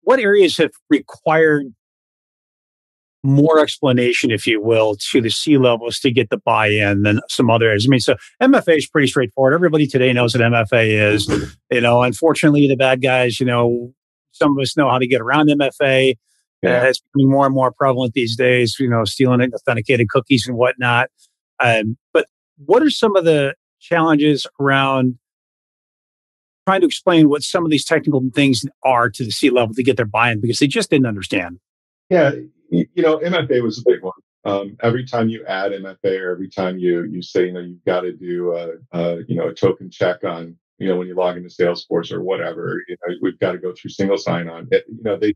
what areas have required more explanation, if you will, to the C levels to get the buy-in than some other areas? I mean, so MFA is pretty straightforward. Everybody today knows what MFA is. Unfortunately, the bad guys, some of us know how to get around MFA. It's becoming more and more prevalent these days, stealing authenticated cookies and whatnot. But what are some of the challenges around trying to explain what some of these technical things are to the C level to get their buy-in, because they just didn't understand? Yeah, MFA was a big one. Every time you add MFA, or every time you say, you've got to do a token check on, when you log into Salesforce or whatever, we've got to go through single sign-on. They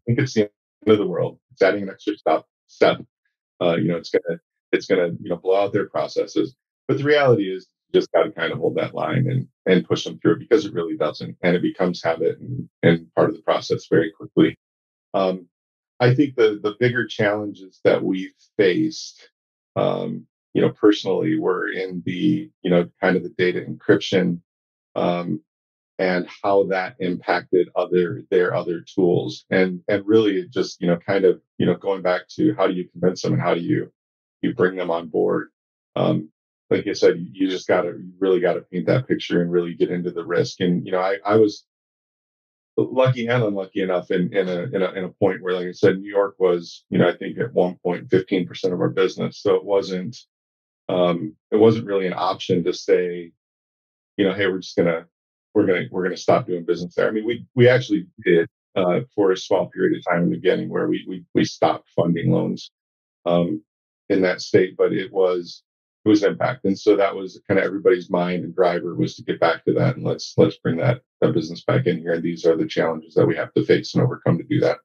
think it's the end of the world. It's adding an extra step. It's gonna blow out their processes. But the reality is, you just got to kind of hold that line and push them through, because it really doesn't, and it becomes habit and part of the process very quickly. I think the bigger challenges that we faced, personally, were in the, kind of the data encryption, and how that impacted their other tools. And really it just, going back to how do you convince them and how do you bring them on board? Like I said, you really got to paint that picture and really get into the risk. And, I was lucky and unlucky enough in a point where, like I said, New York was, I think at one point 15% of our business. So it wasn't really an option to say, hey, we're gonna stop doing business there. I mean, we actually did for a small period of time in the beginning, where we stopped funding loans in that state, but it was impact. And so that was kind of everybody's mind and driver, was to get back to that, and let's bring that business back in here. And these are the challenges that we have to face and overcome to do that.